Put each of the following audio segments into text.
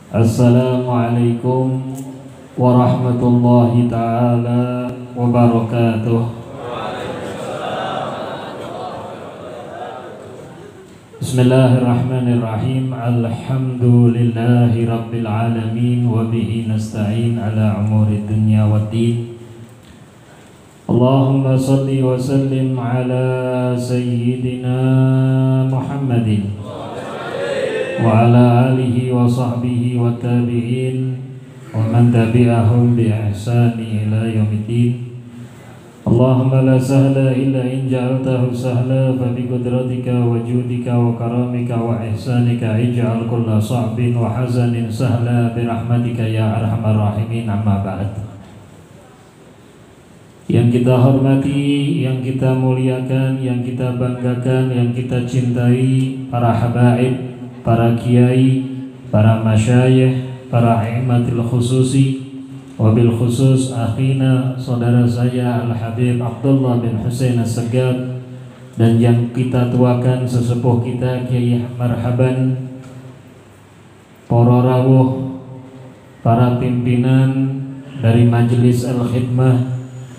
Assalamualaikum warahmatullahi ta'ala wabarakatuh. Bismillahirrahmanirrahim. Alhamdulillahi rabbil alamin. Wa bihi nasta'in ala umuri dunya waddin. Allahumma salli wa sallim ala sayyidina Muhammadin wa ala alihi wa sahbihi wa tabi'in wa man tabi'ahum bi ihsani ila yaumiddin. Allahumma la sahla illa in ja'altahu sahla fa bi qudratika wa judika wa karamika wa ihsanika ij'al kulla sa'bin wa hazanin sahla bi rahmatika ya arhamar rahimin. Amma ba'd. Yang kita hormati, yang kita muliakan, yang kita banggakan, yang kita cintai, para habaib, para kiai, para masyayikh, para a'immatul khususi, wabil khusus akhina saudara saya Al-Habib Abdullah bin Husain As-Sagab, dan yang kita tuakan sesepuh kita Kiai Marhaban, para rawuh, para pimpinan dari Majelis Al-Khidmah,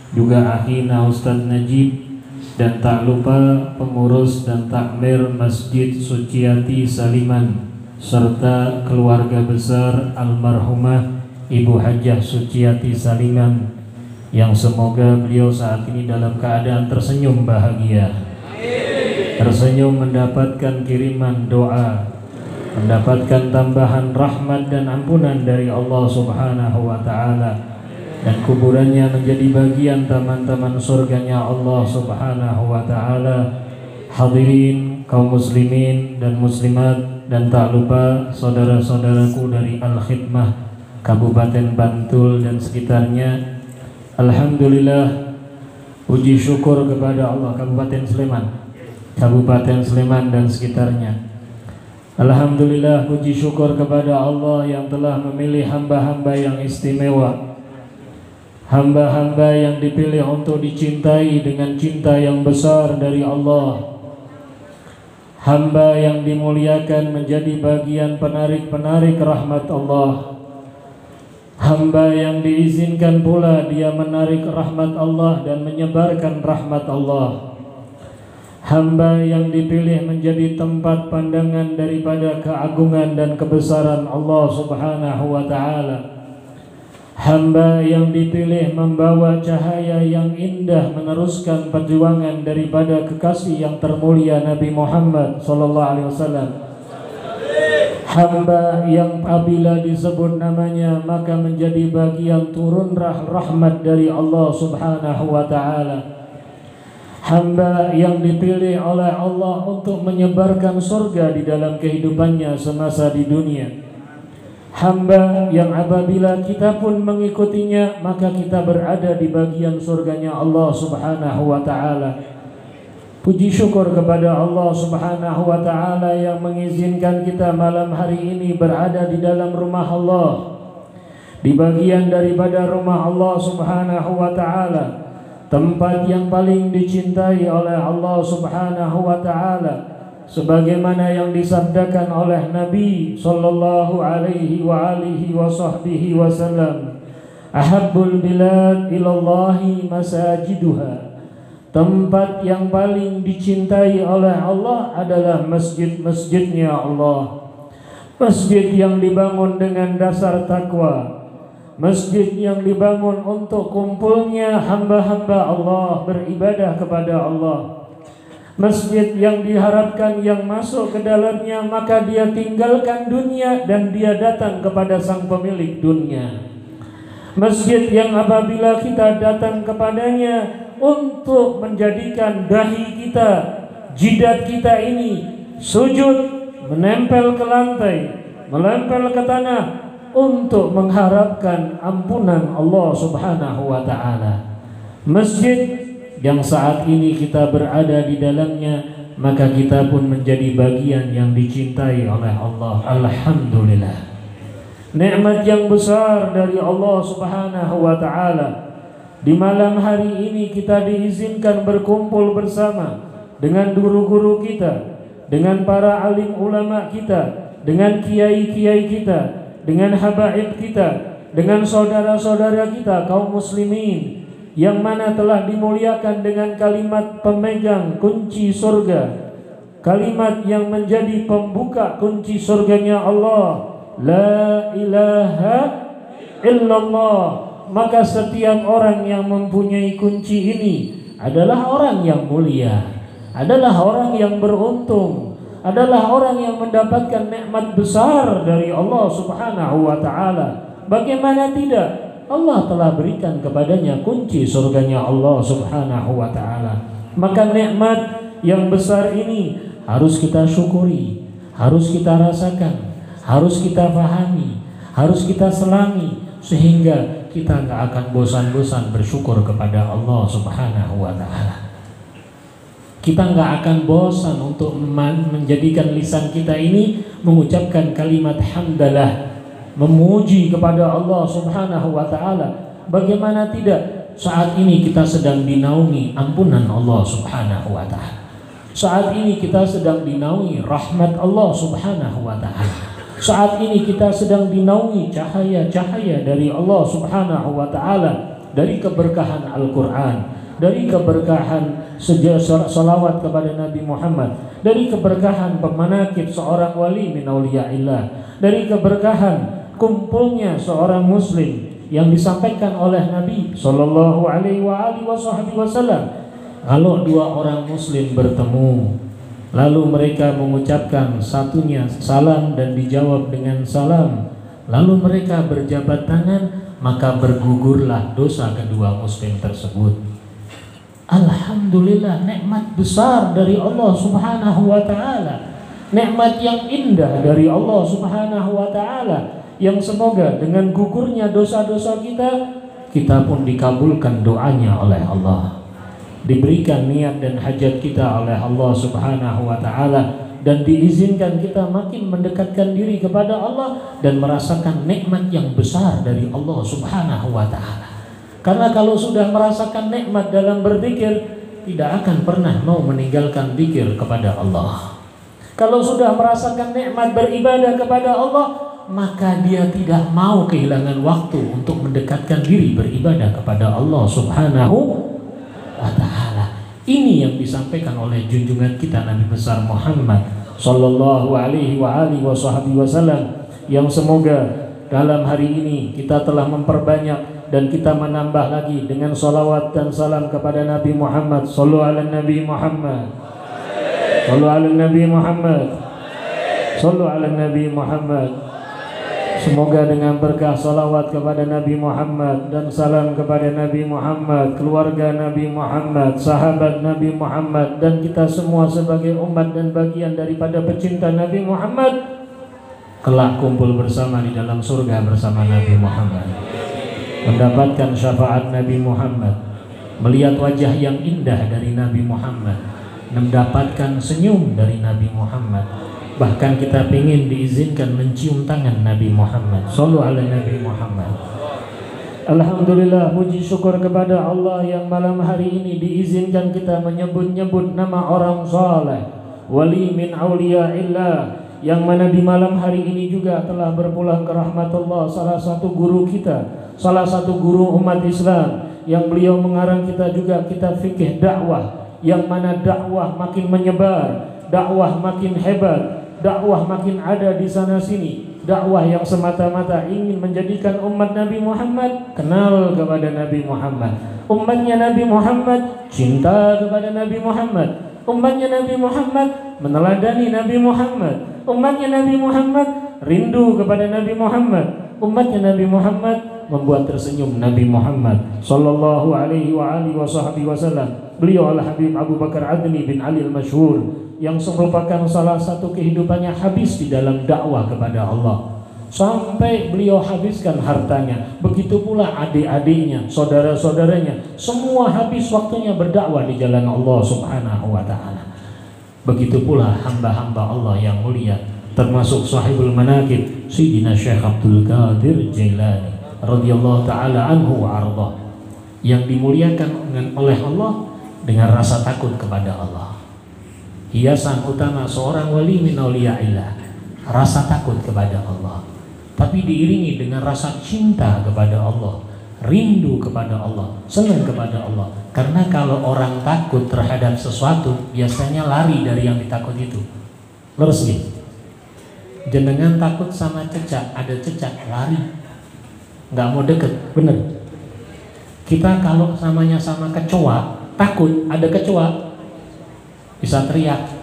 juga akhina Ustadz Najib, dan tak lupa pengurus dan takmir Masjid Suciati Saliman serta keluarga besar almarhumah Ibu Hajah Suciati Saliman, yang semoga beliau saat ini dalam keadaan tersenyum bahagia, tersenyum mendapatkan kiriman doa, mendapatkan tambahan rahmat dan ampunan dari Allah Subhanahu wa ta'ala, dan kuburannya menjadi bagian taman-taman surganya Allah Subhanahu wa ta'ala. Hadirin kaum muslimin dan muslimat, dan tak lupa saudara-saudaraku dari Al-Khidmah Kabupaten Bantul dan sekitarnya. Alhamdulillah, puji syukur kepada Allah. Kabupaten Sleman dan sekitarnya. Alhamdulillah, puji syukur kepada Allah yang telah memilih hamba-hamba yang istimewa, hamba-hamba yang dipilih untuk dicintai dengan cinta yang besar dari Allah, hamba yang dimuliakan menjadi bagian penarik-penarik rahmat Allah, hamba yang diizinkan pula dia menarik rahmat Allah dan menyebarkan rahmat Allah, hamba yang dipilih menjadi tempat pandangan daripada keagungan dan kebesaran Allah Subhanahu wa ta'ala, hamba yang dipilih membawa cahaya yang indah meneruskan perjuangan daripada kekasih yang termulia Nabi Muhammad SAW, hamba yang apabila disebut namanya maka menjadi bagian turun rahmat dari Allah Subhanahu wa ta'ala, hamba yang dipilih oleh Allah untuk menyebarkan surga di dalam kehidupannya semasa di dunia, hamba yang apabila kita pun mengikutinya maka kita berada di bagian surganya Allah Subhanahu wa ta'ala. Puji syukur kepada Allah Subhanahu wa ta'ala yang mengizinkan kita malam hari ini berada di dalam rumah Allah, di bagian daripada rumah Allah Subhanahu wa ta'ala, tempat yang paling dicintai oleh Allah Subhanahu wa ta'ala, sebagaimana yang disabdakan oleh Nabi sallallahu alaihi wa alihi wa sahbihi wasallam, ahabbul bilad ilallahi masajiduha, tempat yang paling dicintai oleh Allah adalah masjid-masjidnya Allah, masjid yang dibangun dengan dasar takwa, masjid yang dibangun untuk kumpulnya hamba-hamba Allah beribadah kepada Allah, masjid yang diharapkan yang masuk ke dalamnya maka dia tinggalkan dunia dan dia datang kepada sang pemilik dunia. Masjid yang apabila kita datang kepadanya untuk menjadikan dahi kita, jidat kita ini sujud, menempel ke lantai, menempel ke tanah untuk mengharapkan ampunan Allah Subhanahu wa ta'ala. Masjid yang saat ini kita berada di dalamnya, maka kita pun menjadi bagian yang dicintai oleh Allah. Alhamdulillah, nikmat yang besar dari Allah Subhanahu wa ta'ala. Di malam hari ini kita diizinkan berkumpul bersama dengan guru-guru kita, dengan para alim ulama kita, dengan kiai-kiai kita, dengan habaib kita, dengan saudara-saudara kita kaum muslimin yang mana telah dimuliakan dengan kalimat pemegang kunci surga, kalimat yang menjadi pembuka kunci surganya Allah, la ilaha illallah. Maka setiap orang yang mempunyai kunci ini adalah orang yang mulia, adalah orang yang beruntung, adalah orang yang mendapatkan nikmat besar dari Allah Subhanahu wa ta'ala. Bagaimana tidak? Allah telah berikan kepadanya kunci surganya Allah Subhanahu wa ta'ala. Maka nikmat yang besar ini harus kita syukuri, harus kita rasakan, harus kita pahami, harus kita selami, sehingga kita nggak akan bosan-bosan bersyukur kepada Allah Subhanahu wa ta'ala. Kita nggak akan bosan untuk menjadikan lisan kita ini mengucapkan kalimat hamdalah, memuji kepada Allah Subhanahu wa ta'ala. Bagaimana tidak? Saat ini kita sedang dinaungi ampunan Allah Subhanahu wa ta'ala. Saat ini kita sedang dinaungi rahmat Allah Subhanahu wa ta'ala. Saat ini kita sedang dinaungi cahaya-cahaya dari Allah Subhanahu wa ta'ala, dari keberkahan Al-Quran, dari keberkahan salawat kepada Nabi Muhammad, dari keberkahan pemanakib seorang wali min auliyaillah, dari keberkahan kumpulnya seorang muslim yang disampaikan oleh Nabi sallallahu alaihi wasallam. Kalau dua orang muslim bertemu, lalu mereka mengucapkan satunya salam dan dijawab dengan salam, lalu mereka berjabat tangan, maka bergugurlah dosa kedua muslim tersebut. Alhamdulillah, nikmat besar dari Allah Subhanahu wa ta'ala, nikmat yang indah dari Allah Subhanahu wa ta'ala, yang semoga dengan gugurnya dosa-dosa kita pun dikabulkan doanya oleh Allah, diberikan niat dan hajat kita oleh Allah Subhanahu wa ta'ala, dan diizinkan kita makin mendekatkan diri kepada Allah dan merasakan nikmat yang besar dari Allah Subhanahu wa ta'ala. Karena kalau sudah merasakan nikmat dalam berzikir, tidak akan pernah mau meninggalkan zikir kepada Allah. Kalau sudah merasakan nikmat beribadah kepada Allah, maka dia tidak mau kehilangan waktu untuk mendekatkan diri beribadah kepada Allah Subhanahu wa ta'ala. Ini yang disampaikan oleh junjungan kita Nabi besar Muhammad sallallahu alaihi wasallam, yang semoga dalam hari ini kita telah memperbanyak dan kita menambah lagi dengan salawat dan salam kepada Nabi Muhammad. Sallu ala Nabi Muhammad, sallu ala Nabi Muhammad, sallu ala Nabi Muhammad. Semoga dengan berkah salawat kepada Nabi Muhammad dan salam kepada Nabi Muhammad, keluarga Nabi Muhammad, sahabat Nabi Muhammad, dan kita semua sebagai umat dan bagian daripada pecinta Nabi Muhammad, kelak kumpul bersama di dalam surga bersama Nabi Muhammad, mendapatkan syafaat Nabi Muhammad, melihat wajah yang indah dari Nabi Muhammad, mendapatkan senyum dari Nabi Muhammad. Bahkan kita ingin diizinkan mencium tangan Nabi Muhammad. Sallu ala Nabi Muhammad. Alhamdulillah, puji syukur kepada Allah yang malam hari ini diizinkan kita menyebut-nyebut nama orang saleh, wali min auliyaillah, yang mana di malam hari ini juga telah berpulang ke rahmatullah salah satu guru kita, salah satu guru umat Islam, yang beliau mengarang kita juga kitab fikih dakwah, yang mana dakwah makin menyebar, dakwah makin hebat, dakwah makin ada di sana sini, dakwah yang semata-mata ingin menjadikan umat Nabi Muhammad kenal kepada Nabi Muhammad, umatnya Nabi Muhammad cinta kepada Nabi Muhammad, umatnya Nabi Muhammad meneladani Nabi Muhammad, umatnya Nabi Muhammad rindu kepada Nabi Muhammad, umatnya Nabi Muhammad membuat tersenyum Nabi Muhammad sallallahu alaihi wasallam. Beliau adalah Habib Abu Bakar Adni bin Ali al-Masyhur, yang merupakan salah satu kehidupannya habis di dalam dakwah kepada Allah, sampai beliau habiskan hartanya. Begitu pula adik-adiknya, saudara-saudaranya, semua habis waktunya berdakwah di jalan Allah Subhanahu wa ta'ala. Begitu pula hamba-hamba Allah yang mulia, termasuk sahibul manaqib Sayyidina Syekh Abdul Qadir Jailani radhiyallahu ta'ala anhu wa ardah, yang dimuliakan oleh Allah dengan rasa takut kepada Allah. Hiasan utama seorang wali min auliyaillah, rasa takut kepada Allah. tapi diiringi dengan rasa cinta kepada Allah, rindu kepada Allah, senang kepada Allah. Karena kalau orang takut terhadap sesuatu, biasanya lari dari yang ditakut itu. Lurus nih. Jenengan takut sama cecak, ada cecak, lari, nggak mau deket, bener. Kita kalau samanya sama kecoa, takut ada kecoa, bisa teriak.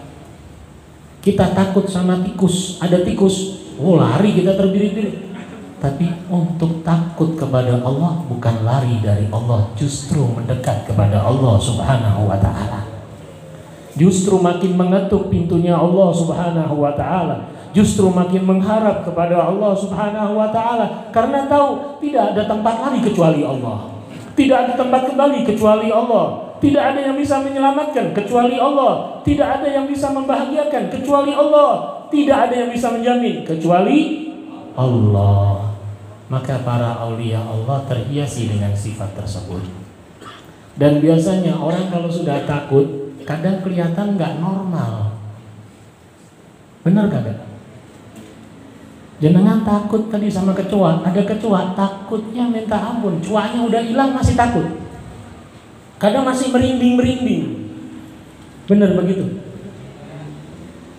Kita takut sama tikus, ada tikus, lari kita terbirik-birik. Tapi untuk takut kepada Allah bukan lari dari Allah, justru mendekat kepada Allah Subhanahu wa ta'ala. Justru makin mengetuk pintunya Allah Subhanahu wa ta'ala, justru makin mengharap kepada Allah Subhanahu wa ta'ala, karena tahu tidak ada tempat lari kecuali Allah, tidak ada tempat kembali kecuali Allah. Tidak ada yang bisa menyelamatkan kecuali Allah. Tidak ada yang bisa membahagiakan kecuali Allah. Tidak ada yang bisa menjamin kecuali Allah. Maka para aulia Allah terhiasi dengan sifat tersebut. Dan biasanya orang kalau sudah takut, kadang kelihatan nggak normal. Benar kagak? Jenengan takut tadi sama kecoa, ada kecoa, takutnya minta ampun, cuanya udah hilang masih takut. Kadang masih merinding-merinding. Benar begitu.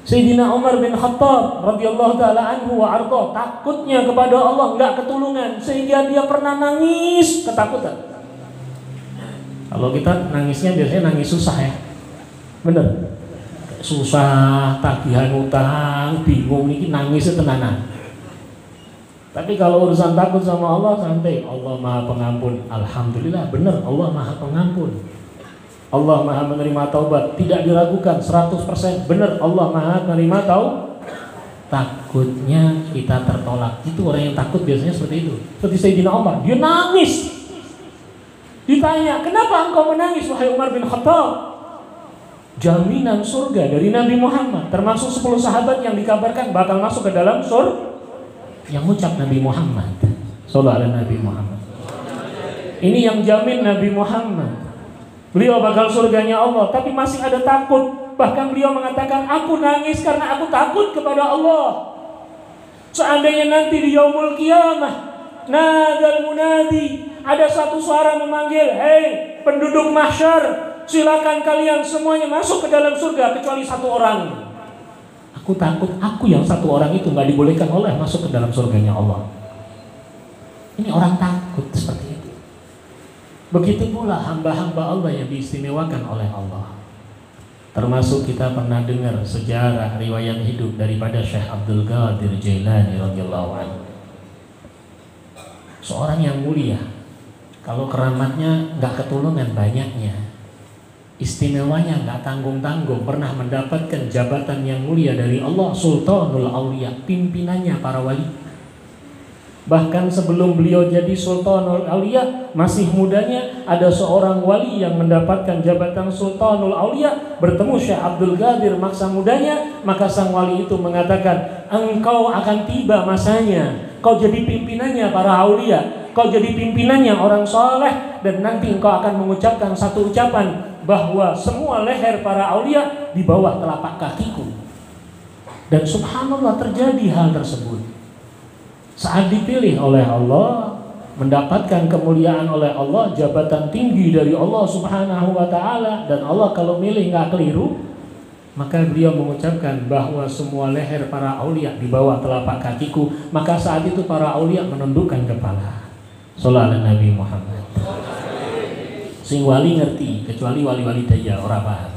Sayyidina Umar bin Khattab radhiyallahu taala anhu wa arda, takutnya kepada Allah enggak ketulungan sehingga dia pernah nangis ketakutan. Kalau kita nangisnya biasanya nangis susah ya. Benar. Susah, tagihan utang, bingung niki nangis tenanan. Tapi kalau urusan takut sama Allah santai. Allah Maha Pengampun. Alhamdulillah, benar Allah Maha Pengampun. Allah Maha menerima taubat, tidak diragukan 100%. Benar Allah Maha menerima takutnya kita tertolak. Itu orang yang takut biasanya seperti itu. Seperti Sayyidina Umar, dia nangis. Ditanya, "Kenapa engkau menangis wahai Umar bin Khattab?" Jaminan surga dari Nabi Muhammad, termasuk 10 sahabat yang dikabarkan bakal masuk ke dalam surga. Yang ucap Nabi Muhammad sallallahu alaihi Nabi Muhammad. Ini yang jamin Nabi Muhammad. Beliau bakal surganya Allah, tapi masih ada takut. Bahkan beliau mengatakan, aku nangis karena aku takut kepada Allah. Seandainya nanti di yaumul qiyamah, nadal munadi, ada satu suara memanggil, hei penduduk mahsyar, silakan kalian semuanya masuk ke dalam surga kecuali satu orang. Aku takut aku yang satu orang itu nggak dibolehkan oleh masuk ke dalam surganya Allah. Ini orang takut seperti itu. Begitu pula hamba-hamba Allah yang diistimewakan oleh Allah. Termasuk kita pernah dengar sejarah riwayat hidup daripada Syekh Abdul Qadir Jailani radhiyallahu anhu. Seorang yang mulia, kalau keramatnya nggak ketulungan banyaknya. Istimewanya nggak tanggung-tanggung, pernah mendapatkan jabatan yang mulia dari Allah, Sultanul Aulia, pimpinannya para wali. Bahkan sebelum beliau jadi Sultanul Aulia, masih mudanya ada seorang wali yang mendapatkan jabatan Sultanul Aulia, bertemu Syekh Abdul Qadir masa mudanya, maka sang wali itu mengatakan, engkau akan tiba masanya, kau jadi pimpinannya para aulia, kau jadi pimpinannya orang soleh, dan nanti engkau akan mengucapkan satu ucapan, bahwa semua leher para aulia di bawah telapak kakiku. Dan subhanallah terjadi hal tersebut. Saat dipilih oleh Allah, mendapatkan kemuliaan oleh Allah, jabatan tinggi dari Allah Subhanahu wa ta'ala, dan Allah kalau milih nggak keliru, maka beliau mengucapkan bahwa semua leher para aulia di bawah telapak kakiku. Maka saat itu para aulia menundukkan kepala. Shallallahu alaihi Nabi Muhammad. Sing wali ngerti, kecuali wali-wali daya ora paham.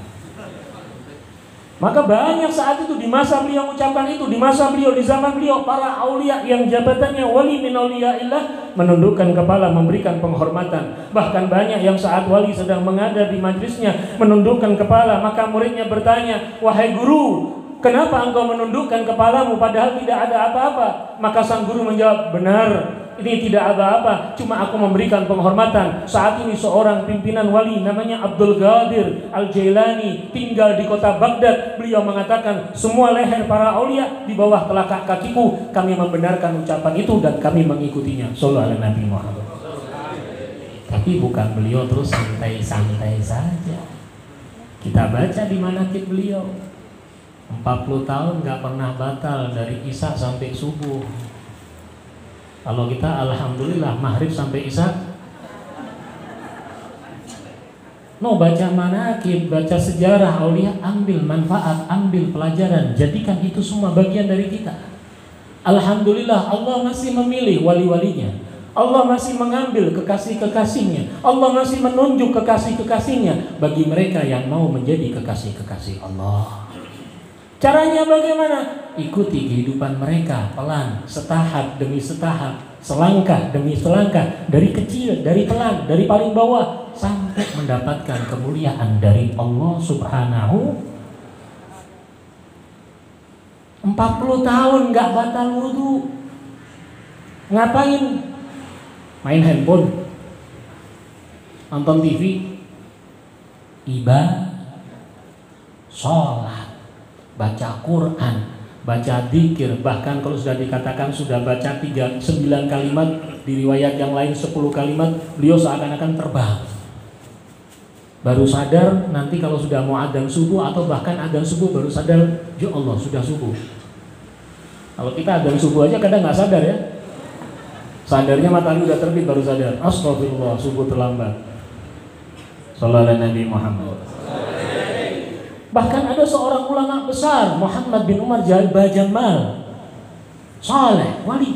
Maka banyak saat itu di masa beliau mengucapkan itu, di masa beliau, di zaman beliau, para aulia yang jabatannya wali min auliyaillah menundukkan kepala, memberikan penghormatan. Bahkan banyak yang saat wali sedang menghadap di majlisnya menundukkan kepala, maka muridnya bertanya, wahai guru, kenapa engkau menundukkan kepalamu padahal tidak ada apa-apa? Maka sang guru menjawab, benar, ini tidak apa-apa, cuma aku memberikan penghormatan. Saat ini seorang pimpinan wali namanya Abdul Qadir Al-Jailani tinggal di kota Baghdad. Beliau mengatakan semua leher para aulia di bawah telapak kakiku. Kami membenarkan ucapan itu dan kami mengikutinya. Sallallahu alaihi Nabi Muhammad. Tapi bukan beliau terus santai-santai saja. Kita baca di manaqib beliau, 40 tahun gak pernah batal dari isya sampai subuh. Kalau kita alhamdulillah maghrib sampai isya. No, baca manaqib, baca sejarah aulia, ambil manfaat, ambil pelajaran, jadikan itu semua bagian dari kita. Alhamdulillah Allah masih memilih wali-walinya. Allah masih mengambil kekasih-kekasihnya. Allah masih menunjuk kekasih-kekasihnya bagi mereka yang mau menjadi kekasih-kekasih Allah. Caranya bagaimana? Ikuti kehidupan mereka pelan, setahap demi setahap, selangkah demi selangkah, dari kecil, dari pelan, dari paling bawah sampai mendapatkan kemuliaan dari Allah Subhanahu. 40 tahun gak batal wudu. Ngapain? Main handphone, nonton TV, ibadah, sholat, baca Quran, baca dzikir. Bahkan kalau sudah dikatakan sudah baca 9 kalimat, di riwayat yang lain 10 kalimat, beliau seakan-akan terbang. Baru sadar nanti kalau sudah mau adzan subuh, atau bahkan adzan subuh baru sadar, ya Allah sudah subuh. Kalau kita adzan subuh aja kadang nggak sadar ya. Sadarnya matahari udah terbit baru sadar. Astagfirullah, subuh terlambat. Shallallahu alaihi Nabi Muhammad. Bahkan ada seorang ulama besar, Muhammad bin Umar Jamal, saleh, wali,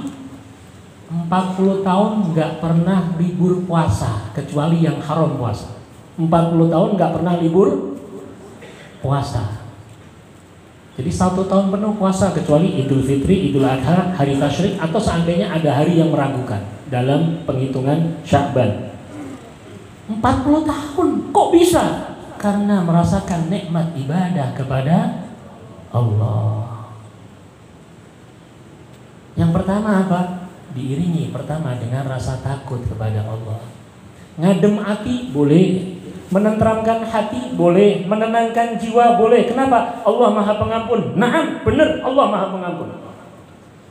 40 tahun nggak pernah libur puasa kecuali yang haram puasa. 40 tahun nggak pernah libur puasa. Jadi 1 tahun penuh puasa kecuali Idul Fitri, Idul Adha, hari tasyrik, atau seandainya ada hari yang meragukan dalam penghitungan Sya'ban. 40 tahun kok bisa? Karena merasakan nikmat ibadah kepada Allah. Yang pertama apa? Diiringi pertama dengan rasa takut kepada Allah. Ngadem hati boleh, menenteramkan hati boleh, menenangkan jiwa boleh. Kenapa? Allah Maha Pengampun. Naam, benar, Allah Maha Pengampun.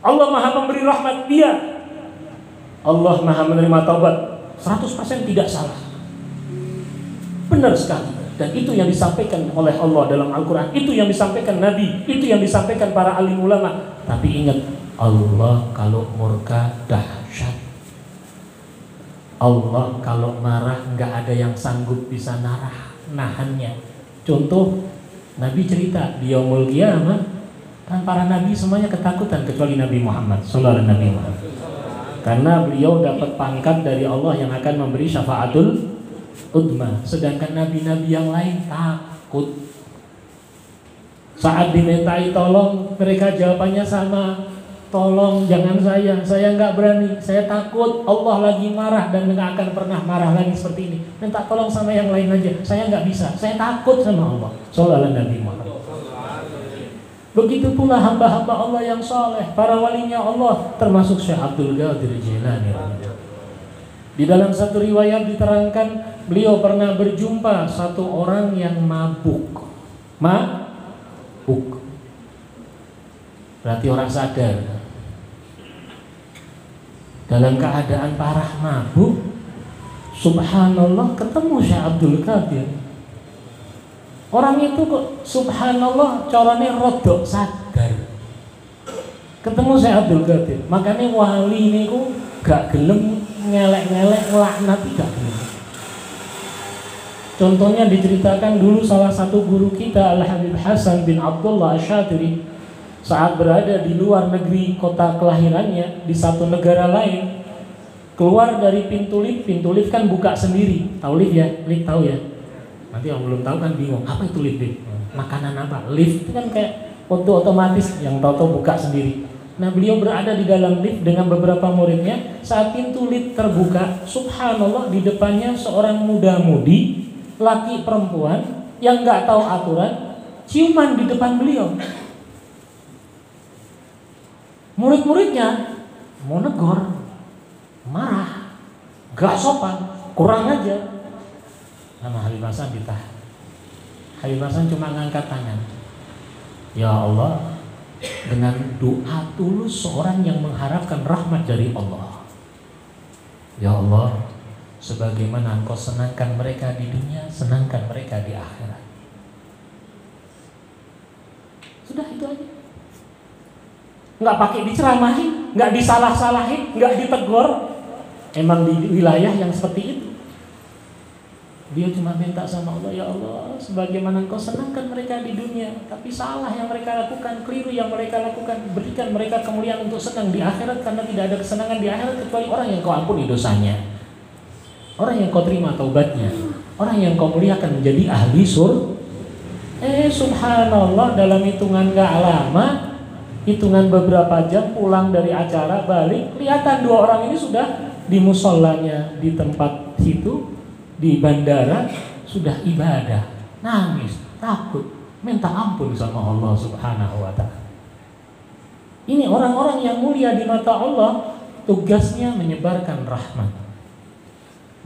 Allah Maha Pemberi rahmat, Dia. Allah Maha menerima taubat. 100% tidak salah. Benar sekali. Dan itu yang disampaikan oleh Allah dalam Al-Quran, itu yang disampaikan Nabi, itu yang disampaikan para alim ulama. Tapi ingat, Allah kalau murka dahsyat. Allah kalau marah nggak ada yang sanggup bisa nahannya. Contoh, Nabi cerita di Yaumul Qiyamah, kan para nabi semuanya ketakutan kecuali Nabi Muhammad sallallahu alaihi wasallam. Karena beliau dapat pangkat dari Allah yang akan memberi syafaatul udma, sedangkan nabi-nabi yang lain takut. Saat dimintai tolong, mereka jawabannya sama, tolong jangan saya nggak berani, saya takut, Allah lagi marah dan nggak akan pernah marah lagi seperti ini. Minta tolong sama yang lain aja, saya nggak bisa, saya takut sama Allah. Sallallahu alaihi wasallam. Begitu pula hamba-hamba Allah yang soleh, para walinya Allah, termasuk Syekh Abdul Qadir Jilani. Di dalam satu riwayat diterangkan, beliau pernah berjumpa satu orang yang mabuk. Mabuk berarti orang sadar. Dalam keadaan parah mabuk, subhanallah ketemu Syekh Abdul Qadir. Orang itu kok subhanallah caranya rodok sadar. Ketemu Syekh Abdul Qadir. Makanya wali ini ku gak gelem ngelek-ngelek laknat, gak gelem. Contohnya diceritakan dulu salah satu guru kita Al-Habib Hasan bin Abdullah Asy-Syadili, saat berada di luar negeri kota kelahirannya di satu negara lain, keluar dari pintu lift kan buka sendiri. Tahu lift ya? Lift tahu ya? Nanti yang belum tahu kan bingung, apa itu lift? Makanan apa? Lift itu kan kayak auto otomatis yang tahu-tahu buka sendiri. Nah, beliau berada di dalam lift dengan beberapa muridnya. Saat pintu lift terbuka, subhanallah, di depannya seorang muda-mudi, laki perempuan yang nggak tahu aturan, ciuman di depan beliau. Murid-muridnya mau negor, marah, gak sopan, kurang aja. Nama Habib Hasan ditahan. Habib Hasan cuma ngangkat tangan. Ya Allah, dengan doa tulus seorang yang mengharapkan rahmat dari Allah. Ya Allah, sebagaimana Engkau senangkan mereka di dunia, senangkan mereka di akhirat. Sudah itu aja. nggak pakai diceramahin, nggak disalah-salahin, nggak ditegur. Emang di wilayah yang seperti itu. Dia cuma minta sama Allah, ya Allah, sebagaimana Engkau senangkan mereka di dunia, tapi salah yang mereka lakukan, keliru yang mereka lakukan, berikan mereka kemuliaan untuk senang di akhirat, karena tidak ada kesenangan di akhirat kecuali orang yang Kau ampuni dosanya, orang yang Kau terima taubatnya, orang yang Kau muliakan menjadi ahli surga. Subhanallah, dalam hitungan gak lama, hitungan beberapa jam pulang dari acara balik, kelihatan dua orang ini sudah di musholanya di tempat situ, di bandara, sudah ibadah, nangis, takut, minta ampun sama Allah Subhanahu wa ta'ala. Ini orang-orang yang mulia di mata Allah, tugasnya menyebarkan rahmat.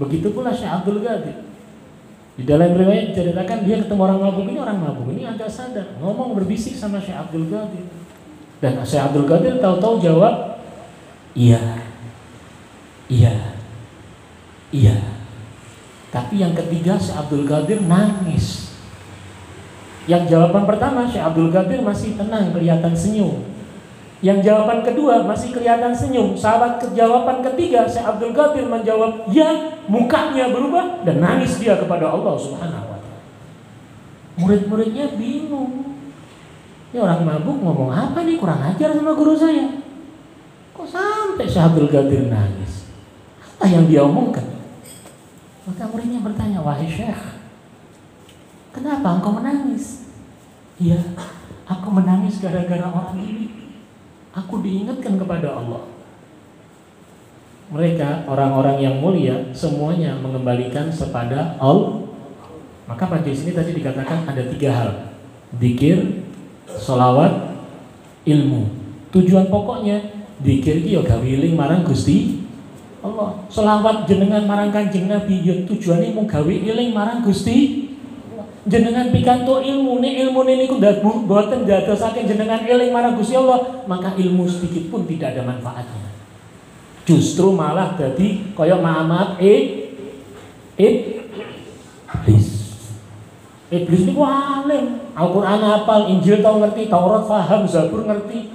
Begitu pula Syekh Abdul Qadir. Di dalam riwayat diceritakan dia ketemu orang mabuk ini agak sadar, ngomong berbisik sama Syekh Abdul Qadir. Dan Syekh Abdul Qadir tahu-tahu jawab, iya. Tapi yang ketiga Syekh Abdul Qadir nangis. Yang jawaban pertama Syekh Abdul Qadir masih tenang, kelihatan senyum. Yang jawaban kedua masih kelihatan senyum. Sahabat jawaban ketiga Syekh Abdul Qadir menjawab ya, mukanya berubah dan nangis dia kepada Allah Subhanahu wa ta'ala. Murid-muridnya bingung. Ini orang mabuk ngomong apa nih, kurang ajar sama guru saya. Kok sampai Syekh Abdul Qadir nangis? Apa yang dia omongkan? Maka muridnya bertanya, wahai Syekh, kenapa engkau menangis? Iya, aku menangis gara-gara orang ini. Aku diingatkan kepada Allah. Mereka orang-orang yang mulia semuanya mengembalikan kepada Allah. Maka pada sini tadi dikatakan ada 3 hal: dzikir, sholawat, ilmu. Tujuan pokoknya dzikir ki yo gawe eling marang Gusti Allah. Sholawat jenengan marang Kanjeng Nabi yo tujuane mung gawe eling marang Gusti. Jenengan pikantuk ilmune niku mboten dadosaken jenengan eling marang Gusti Allah, maka ilmu sedikit pun tidak ada manfaatnya. Justru malah dadi kaya maaf iblis. Iblis niku alim, Al-Qur'an hafal, Injil tau ngerti, Taurat paham, Zabur ngerti.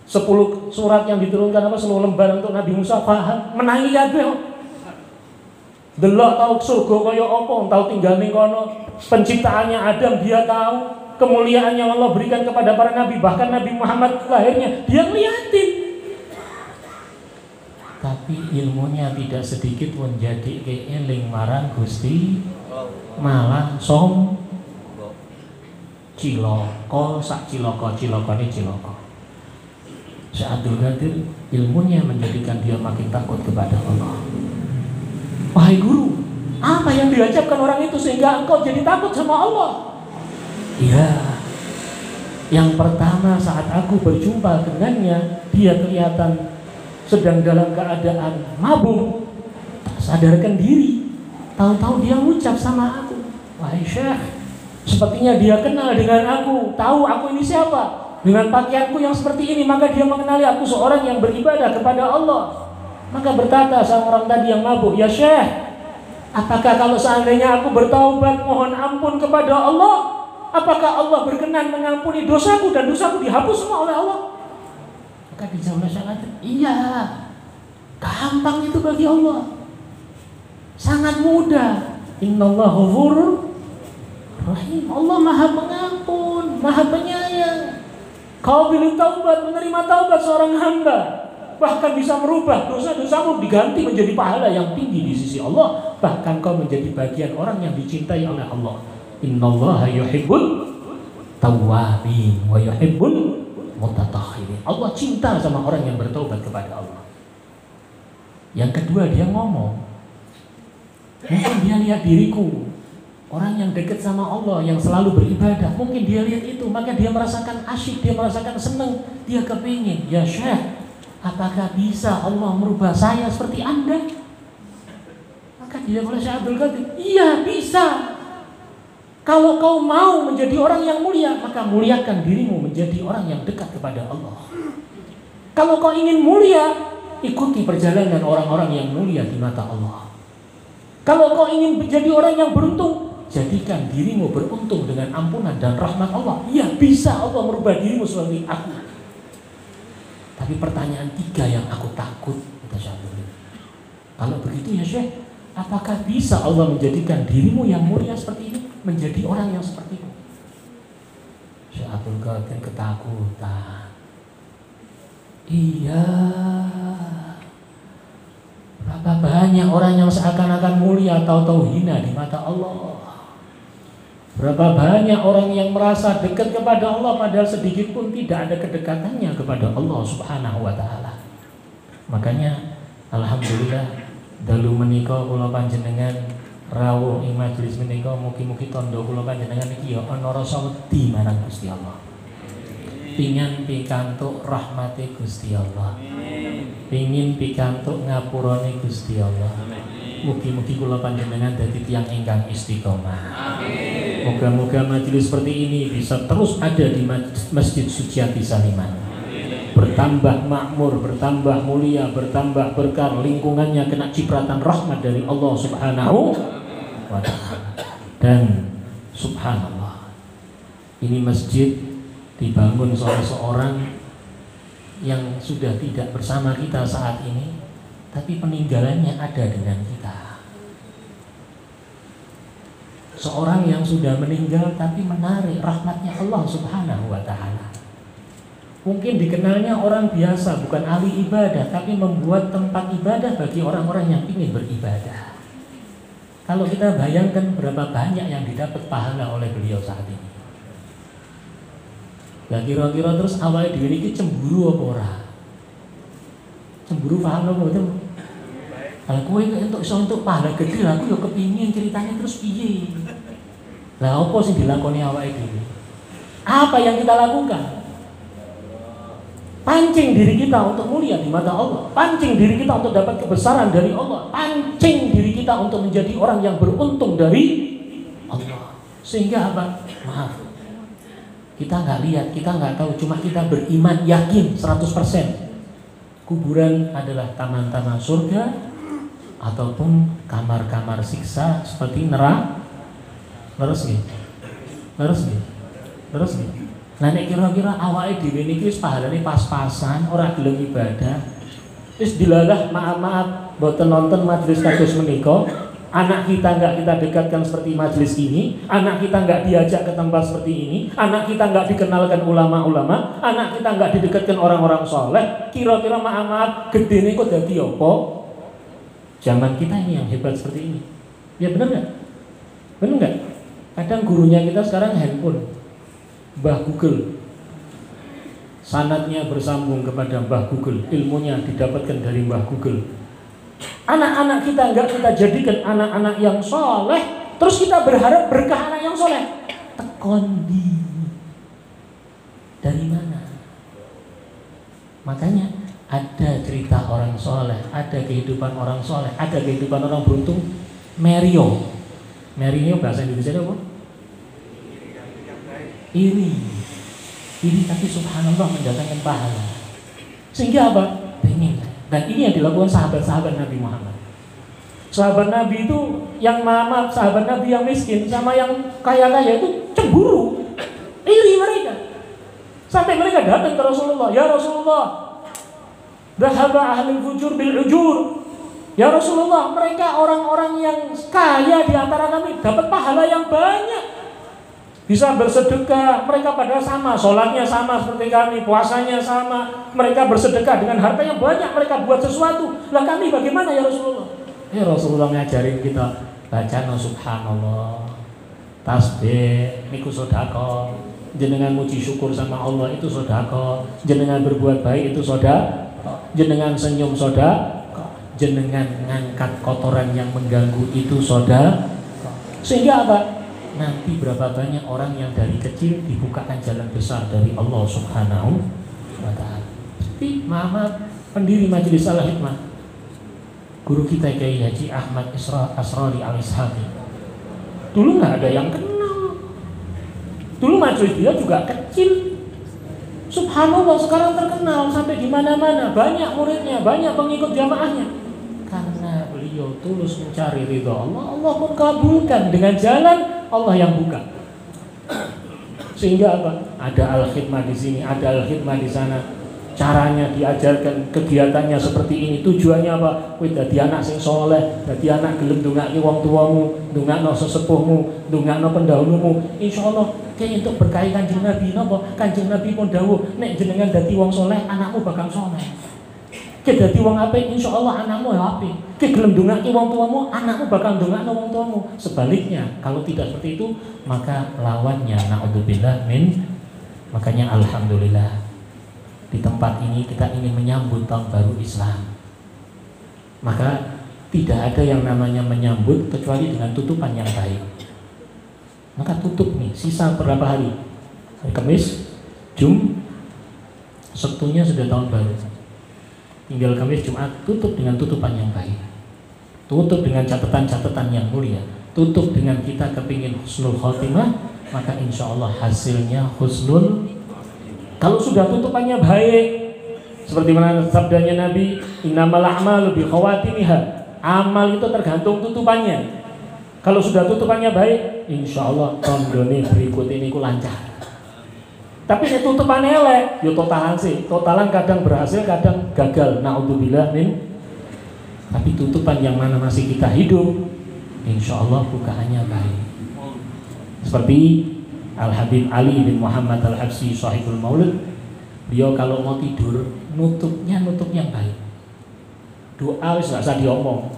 10 surat yang diturunkan 10 lembar untuk Nabi Musa paham, menangi kabeh. Delok tau surga kaya apa, tau tinggal ning kono. Penciptaannya Adam dia tahu, kemuliaan yang Allah berikan kepada para nabi, bahkan Nabi Muhammad lahirnya dia ngeliatin. Tapi ilmunya tidak sedikit pun jadi keeling marang Gusti, malah ciloko sak cilokone ciloko. Syekh Abdul Qadir ilmunya menjadikan dia makin takut kepada Allah. Wahai guru, apa yang diajarkan orang itu sehingga engkau jadi takut sama Allah? Iya, yang pertama saat aku berjumpa dengannya, dia kelihatan sedang dalam keadaan mabuk, tak sadarkan diri. Tahu-tahu dia ucap sama aku, wahai Syekh, sepertinya dia kenal dengan aku, tahu aku ini siapa. Dengan pakaianku yang seperti ini, maka dia mengenali aku seorang yang beribadah kepada Allah. Maka berkata sama orang tadi yang mabuk, ya Syekh, apakah kalau seandainya aku bertaubat mohon ampun kepada Allah, apakah Allah berkenan mengampuni dosaku dan dosaku dihapus semua oleh Allah? Maka dijawab Syekh, iya, gampang itu bagi Allah, sangat mudah. Innallaha ghafurur rahim. Allah maha mengampun, maha penyayang. Kau pilih taubat, menerima taubat seorang hamba, bahkan bisa merubah dosa-dosamu diganti menjadi pahala yang tinggi di sisi Allah. Bahkan kau menjadi bagian orang yang dicintai oleh Allah. Innallaha yuhibbul tawwabin wa yuhibbul mutatahhirin. Allah cinta sama orang yang bertaubat kepada Allah. Yang kedua dia ngomong, mungkin dia lihat diriku, orang yang dekat sama Allah, yang selalu beribadah, mungkin dia lihat itu, maka dia merasakan asyik, dia merasakan senang, dia kepingin, ya Syekh, apakah bisa Allah merubah saya seperti Anda? Maka dia oleh Syekh Abdul Qadir, iya bisa. Kalau kau mau menjadi orang yang mulia, maka muliakan dirimu menjadi orang yang dekat kepada Allah. Kalau kau ingin mulia, ikuti perjalanan orang-orang yang mulia di mata Allah. Kalau kau ingin menjadi orang yang beruntung, jadikan dirimu beruntung dengan ampunan dan rahmat Allah. Iya bisa Allah merubah dirimu seperti aku. Tapi pertanyaan 3 yang aku takut, kata Syekh Abdul. Kalau begitu ya Syekh, apakah bisa Allah menjadikan dirimu yang mulia seperti ini menjadi orang yang seperti itu? Syekh Abdul Qadir ketakutan. Iya. Berapa banyak orang yang seakan-akan mulia tahu-tahu hina di mata Allah. Berapa banyak orang yang merasa dekat kepada Allah padahal sedikit pun tidak ada kedekatannya kepada Allah Subhanahu wa taala. Makanya alhamdulillah dalu menika kula panjenengan rawuh ing majelis menika mugi-mugi tandha kula panjenengan iki ya ana rasa wedi marang Gusti Allah. Pingin pikantuk rahmati Gusti Allah. Pingin pikantuk ngapurane Gusti Allah. Mugi-mugi kula panjenengan dadi tiyang ingkang istiqomah. Moga-moga majelis seperti ini bisa terus ada di Masjid Suci Ati Saliman. Bertambah makmur, bertambah mulia, bertambah berkah, lingkungannya kena cipratan rahmat dari Allah Subhanahu wa taala. Dan subhanallah, ini masjid dibangun oleh seorang yang sudah tidak bersama kita saat ini, tapi peninggalannya ada dengan kita. Seorang yang sudah meninggal tapi menarik rahmatnya Allah Subhanahu wa ta'ala. Mungkin dikenalnya orang biasa, bukan ahli ibadah, tapi membuat tempat ibadah bagi orang-orang yang ingin beribadah. Kalau kita bayangkan berapa banyak yang didapat pahala oleh beliau saat ini. Ya kira-kira terus awalnya diri ini cemburu apa ora? Cemburu paham apa betul? Kalau kowe untuk pahala gede, aku ya kepingin ceritanya terus piye? Lah apa sih dilakoni awake dhewe? Apa yang kita lakukan? Pancing diri kita untuk mulia di mata Allah, pancing diri kita untuk dapat kebesaran dari Allah, pancing diri kita untuk menjadi orang yang beruntung dari Allah. Sehingga apa? Maaf, kita nggak lihat, kita nggak tahu, cuma kita beriman yakin 100%. Kuburan adalah taman-taman surga ataupun kamar-kamar siksa seperti neraka. Leres nggih? Nah nek kira-kira awake dhewe niki wis pahalane pas-pasan, ora gelem ibadah. Wis dilalah maaf-maaf mboten nonton majelis kados menika, anak kita enggak kita dekatkan seperti majelis ini, anak kita enggak diajak ke tempat seperti ini, anak kita enggak dikenalkan ulama-ulama, anak kita enggak didekatkan orang-orang soleh, kira-kira maaf-maaf gedene kok dadi apa? Zaman kita ini yang hebat seperti ini. Ya benar enggak? Benar enggak? Kadang gurunya kita sekarang handphone. Mbah Google, sanadnya bersambung kepada Mbah Google, ilmunya didapatkan dari Mbah Google. Anak-anak kita enggak kita jadikan anak-anak yang soleh, terus kita berharap berkah anak yang soleh. Tekondi dari mana? Makanya ada cerita orang soleh, ada kehidupan orang soleh, ada kehidupan orang beruntung. Merio bahasa Indonesia apa? Iri tapi subhanallah mendatangkan pahala. Sehingga apa? Pengen. Dan ini yang dilakukan sahabat-sahabat Nabi Muhammad. Sahabat Nabi itu yang maaf, sahabat Nabi yang miskin sama yang kaya-kaya itu cemburu, iri mereka. Sampai mereka datang ke Rasulullah, ya Rasulullah, dhahaba ahlul fujur bil ujur. Ya Rasulullah, mereka orang-orang yang kaya di antara kami dapat pahala yang banyak. Bisa bersedekah, mereka pada sama, sholatnya sama seperti kami, puasanya sama, mereka bersedekah dengan harta yang banyak, mereka buat sesuatu. Lah kami bagaimana ya Rasulullah? Ya Rasulullah ngajarin kita baca subhanallah, tasbih, niku sedekah, jenengan muji syukur sama Allah itu sedekah, jenengan berbuat baik itu sedekah, jenengan senyum sedekah, jenengan ngangkat kotoran yang mengganggu itu sedekah. Sehingga apa? Nanti berapa banyak orang yang dari kecil dibukakan jalan besar dari Allah Subhanahu wa ta'ala. Seperti maaf pendiri Majelis Al-Hikmah, guru kita Kiai Haji Ahmad Asrori Al-Ishaqi. Dulu nggak ada yang kenal. Dulu majelis dia juga kecil. Subhanallah sekarang terkenal sampai di mana-mana, banyak muridnya, banyak pengikut jamaahnya. Karena beliau tulus mencari ridha Allah, Allah pun kabulkan dengan jalan Allah yang buka. Sehingga apa? Ada al-khidmah di sini, ada al-khidmah di sana. caranya diajarkan, kegiatannya seperti ini. Tujuannya apa? Kowe dadi anak sing saleh, dadi anak gelem ndongake wong tuamu, ndongakno sesepuhmu, ndongakno pendahulumu. Insyaallah kayak untuk berkahi Kanjeng Nabi napa? Kanjeng Nabi pun dawuh, nek jenengan dadi wong saleh, anakmu bakal saleh. Ki dadi wong apik, insyaallah anakmu ya apik. Ki gelem ndongake wong tuamu, anakmu bakal ndongakno wong tuamu. Sebaliknya, kalau tidak seperti itu, maka lawannya naudzubillah min. Makanya alhamdulillah di tempat ini kita ingin menyambut tahun baru Islam. Maka tidak ada yang namanya menyambut kecuali dengan tutupan yang baik. Maka tutup nih, sisa berapa hari? Hari Kamis, Sabtunya sudah tahun baru. Tinggal Kamis, Jumat, tutup dengan tutupan yang baik. Tutup dengan catatan-catatan yang mulia. Tutup dengan kita kepingin husnul khotimah, maka insya Allah hasilnya husnul. Kalau sudah tutupannya baik, seperti mana sabdanya Nabi, innamal a'malu bi khawatimiha. Amal itu tergantung tutupannya. Kalau sudah tutupannya baik, insya Allah tahun berikut ini ku lancar. Tapi ini tutupannya elek, yo totalan sih. Totalan kadang berhasil, kadang gagal. Naudzubillah min. Tapi tutupan yang mana masih kita hidup, insya Allah bukaannya baik. Seperti Al-Habib Ali bin Muhammad Al-Habsyi Shahibul Maulid, beliau kalau mau tidur nutupnya nutup yang baik. Doa wis gak usah diomong.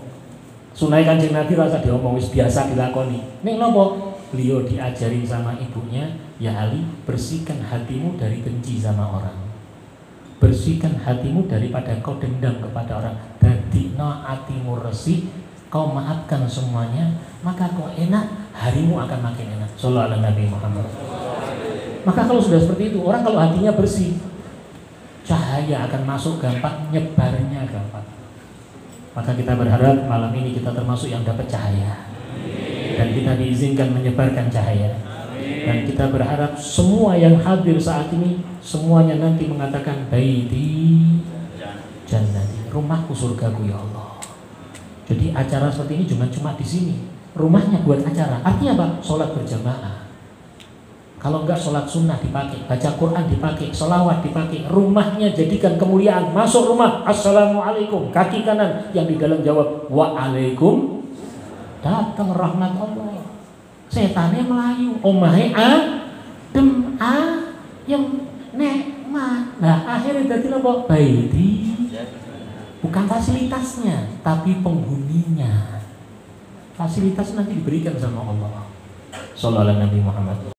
Sunai Kanjeng Nabi rasa diomong, wis biasa dilakoni. Ning nopo? Beliau diajarin sama ibunya, ya Ali, bersihkan hatimu dari benci sama orang. Bersihkan hatimu daripada kau dendam kepada orang. Dadina hatimu resih, kau maafkan semuanya, maka kau enak, harimu akan makin enak. Sallallahu alaihi Nabi Muhammad. Maka kalau sudah seperti itu, orang kalau hatinya bersih, cahaya akan masuk gampang, nyebarnya gampang. Maka kita berharap malam ini kita termasuk yang dapat cahaya, dan kita diizinkan menyebarkan cahaya. Dan kita berharap semua yang hadir saat ini semuanya nanti mengatakan baiti jannati, rumahku surgaku ya Allah. Jadi acara seperti ini cuma di sini. Rumahnya buat acara. Artinya apa? Sholat berjamaah. Kalau enggak sholat sunnah dipakai, baca Quran dipakai, sholawat dipakai. Rumahnya jadikan kemuliaan. Masuk rumah, assalamualaikum, kaki kanan, yang di dalam jawab waalaikum. Datang rahmat Allah. Setannya melayu. Omahe adem yang nikmat. Nah akhirnya jadi apa? Baiti. Bukan fasilitasnya, tapi penghuninya. Fasilitas nanti diberikan sama Allah. Sallallahu alaihi Nabi Muhammad.